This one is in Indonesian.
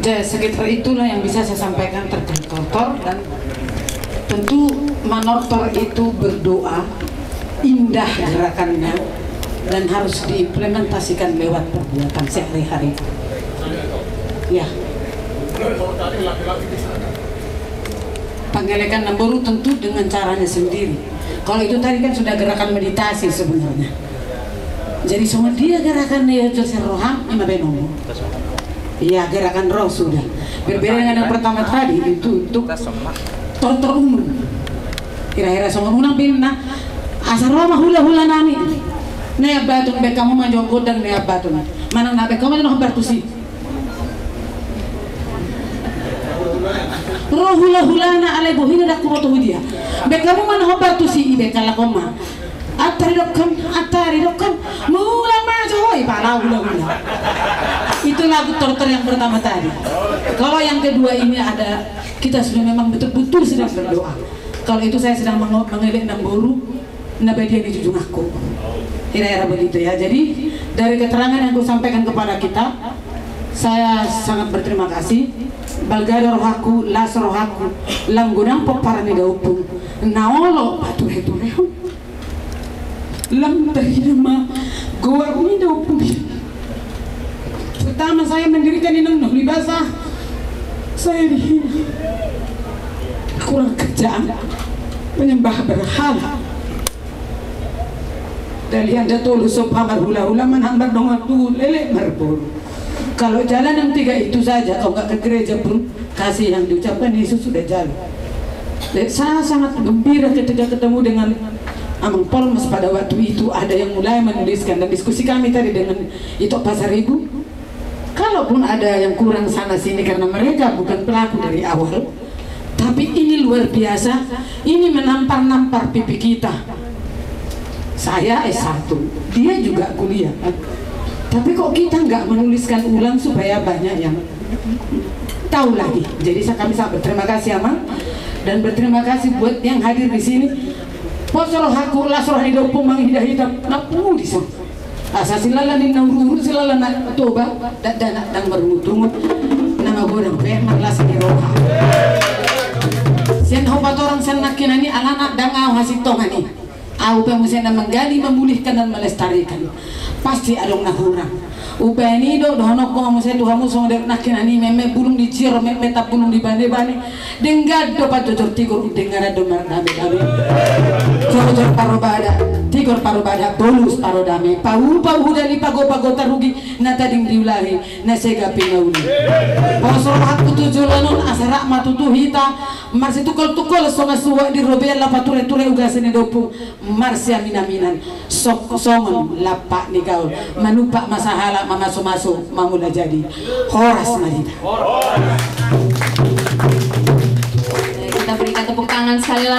Sekitar itulah yang bisa saya sampaikan terkait tortor. Dan tentu manortor itu berdoa, indah gerakannya, dan harus diimplementasikan lewat perbuatan sehari-hari. Ya. Penggelekan Namboru tentu dengan caranya sendiri. Kalau itu tadi kan sudah gerakan meditasi sebenarnya. Jadi semua dia gerakan ya Jose Roham ima benomo. Iya, gerakan roh sudah. Berbeda dengan yang pertama tadi itu untuk tortor umum. Kira-kira semua unang bina asal Roma hula-hula nani. Nea batun be kamu manjong godang nea batun. Mana nabe kamu jangan bertusi. Roh hula-hula na alai bohina dak kumoto dia. Be kamu mana bertusi ibe kala koma. Atari dokam mula maju hoi para hula-hula. Itu lagu tortor yang pertama tadi. Kalau yang kedua ini ada, kita sudah memang betul-betul sedang berdoa. Kalau itu saya sedang mengelik Namboru, nabadia di jujung aku. Kira-kira begitu ya. Jadi dari keterangan yang aku sampaikan kepada kita, saya sangat berterima kasih. Balgada rohaku, las rohaku, langgunang poparani daupung, naolo batu heturehu. Lam tahirma goa ini daupung. Pertama saya mendirikan ini nuhli basah, saya dihina, kurang kerjaan, penyembah berhala. Dari anda tolu sopamar hula-hula manhambar dong tu lele marbol. Kalau jalan yang tiga itu saja, kalau nggak ke gereja pun kasih yang diucapkan Yesus sudah jalan. Saya sangat gembira ketika ketemu dengan Amang Polmas pada waktu itu. Ada yang mulai menuliskan, dan diskusi kami tadi dengan itu Pasar Ibu, kalaupun ada yang kurang sana sini karena mereka bukan pelaku dari awal, tapi ini luar biasa, ini menampar-nampar pipi kita. Saya S1, dia juga kuliah, tapi kok kita nggak menuliskan ulang supaya banyak yang tahu lagi. Jadi kami sangat berterima kasih Amang, dan berterima kasih buat yang hadir di sini. Posoro haku lasroh di dopung mang hidah-hidah napu di sana. Asasilalan di naurur silalan toba dan bermutungut nama godang peman las di roha. Sen hobat orang sen nakinani alana dangau hasitongani. Au pemusen menggali, memulihkan dan melestarikan. Pasti adong nahurang. Upeni do dono ko musen tuhamu song dek nakinani meme bulung di ciro meme tak bulung di bane-bane. Dengar do patojor tigor dengar do mardame-dame. Jor parobada, tigor parobada, bonus parodame, pau dari pago tarugi, nata ding diulahi, nasega pinauli. Bosor aku tujuh lanon asara matutu hita, marsi tukol songa suwa di robela pature ugasene dopu, marsi aminaminan, songon lapak ni gaul, manupak masahala mamaso mamula jadi, horas nadita. Kita berikan tepuk tangan sekali lagi.